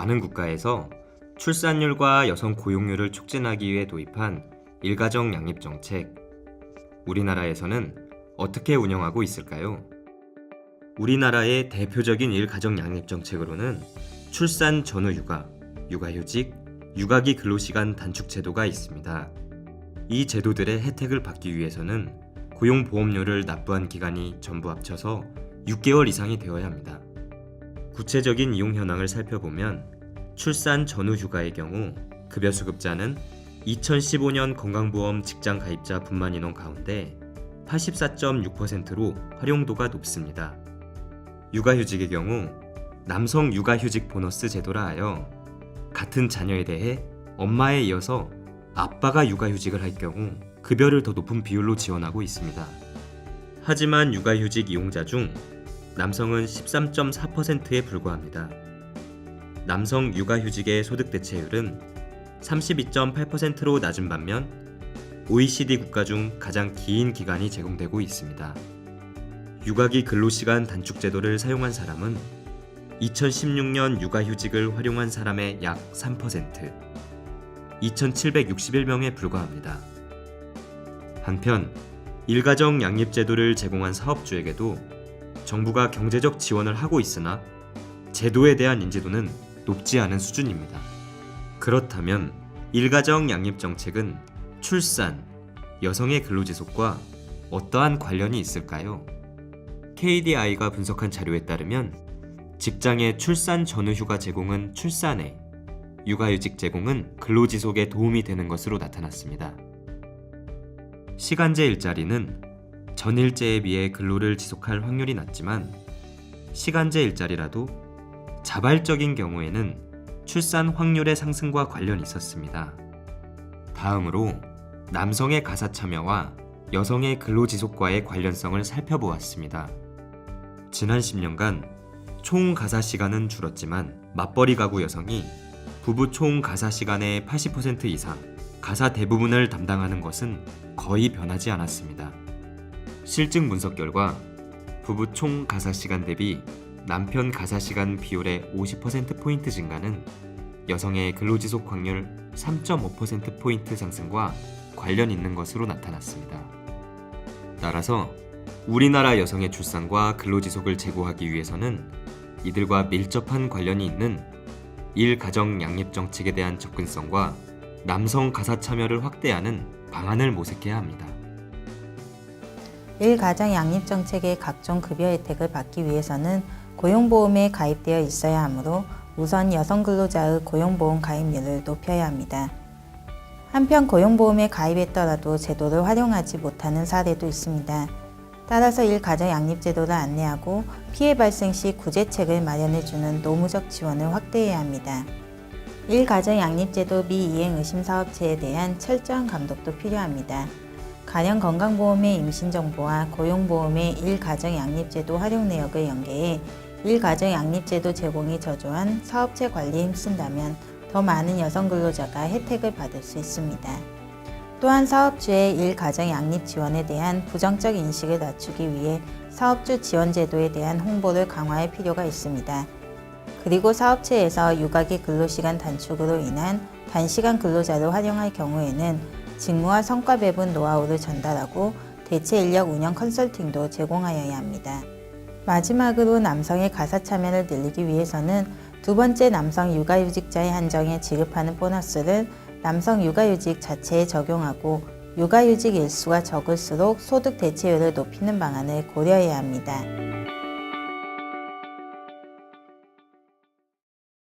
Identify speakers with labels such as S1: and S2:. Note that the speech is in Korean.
S1: 많은 국가에서 출산율과 여성 고용률을 촉진하기 위해 도입한 일가정 양립 정책. 우리나라에서는 어떻게 운영하고 있을까요? 우리나라의 대표적인 일가정 양립 정책으로는 출산 전후 육아, 육아휴직, 육아기 근로시간 단축 제도가 있습니다. 이 제도들의 혜택을 받기 위해서는 고용보험료를 납부한 기간이 전부 합쳐서 6개월 이상이 되어야 합니다. 구체적인 이용 현황을 살펴보면 출산 전후 휴가의 경우 급여 수급자는 2015년 건강보험 직장 가입자 분만 인원 가운데 84.6%로 활용도가 높습니다. 육아휴직의 경우 남성 육아휴직 보너스 제도라 하여 같은 자녀에 대해 엄마에 이어서 아빠가 육아휴직을 할 경우 급여를 더 높은 비율로 지원하고 있습니다. 하지만 육아휴직 이용자 중 남성은 13.4%에 불과합니다. 남성 육아휴직의 소득 대체율은 32.8%로 낮은 반면 OECD 국가 중 가장 긴 기간이 제공되고 있습니다. 육아기 근로시간 단축 제도를 사용한 사람은 2016년 육아휴직을 활용한 사람의 약 3%, 2,761명에 불과합니다. 한편 일가정 양립 제도를 제공한 사업주에게도 정부가 경제적 지원을 하고 있으나 제도에 대한 인지도는 높지 않은 수준입니다. 그렇다면 일가정 양립 정책은 출산, 여성의 근로지속과 어떠한 관련이 있을까요? KDI가 분석한 자료에 따르면 직장의 출산 전후 휴가 제공은 출산에, 육아휴직 제공은 근로지속에 도움이 되는 것으로 나타났습니다. 시간제 일자리는 전일제에 비해 근로를 지속할 확률이 낮지만 시간제 일자리라도 자발적인 경우에는 출산 확률의 상승과 관련이 있었습니다. 다음으로 남성의 가사 참여와 여성의 근로지속과의 관련성을 살펴보았습니다. 지난 10년간 총 가사 시간은 줄었지만 맞벌이 가구 여성이 부부 총 가사 시간의 80% 이상, 가사 대부분을 담당하는 것은 거의 변하지 않았습니다. 실증 분석 결과 부부 총 가사 시간 대비 남편 가사 시간 비율의 50%포인트 증가는 여성의 근로지속 확률 3.5%포인트 상승과 관련 있는 것으로 나타났습니다. 따라서 우리나라 여성의 출산과 근로지속을 제고하기 위해서는 이들과 밀접한 관련이 있는 일가정 양립 정책에 대한 접근성과 남성 가사 참여를 확대하는 방안을 모색해야 합니다.
S2: 일가정 양립 정책의 각종 급여 혜택을 받기 위해서는 고용보험에 가입되어 있어야 하므로 우선 여성 근로자의 고용보험 가입률을 높여야 합니다. 한편 고용보험에 가입했더라도 제도를 활용하지 못하는 사례도 있습니다. 따라서 일가정 양립 제도를 안내하고 피해 발생 시 구제책을 마련해주는 노무적 지원을 확대해야 합니다. 일가정 양립 제도 미이행 의심 사업체에 대한 철저한 감독도 필요합니다. 가령건강보험의 임신정보와 고용보험의 일가정 양립제도 활용 내역을 연계해 일가정 양립제도 제공이 저조한 사업체 관리에 힘쓴다면 더 많은 여성 근로자가 혜택을 받을 수 있습니다. 또한 사업주의 일가정 양립 지원에 대한 부정적 인식을 낮추기 위해 사업주 지원 제도에 대한 홍보를 강화할 필요가 있습니다. 그리고 사업체에서 육아기 근로시간 단축으로 인한 단시간 근로자를 활용할 경우에는 직무와 성과 배분 노하우를 전달하고 대체 인력 운영 컨설팅도 제공하여야 합니다. 마지막으로 남성의 가사 참여를 늘리기 위해서는 두 번째 남성 육아휴직자의 한정에 지급하는 보너스를 남성 육아휴직 자체에 적용하고 육아휴직 일수가 적을수록 소득 대체율을 높이는 방안을 고려해야 합니다.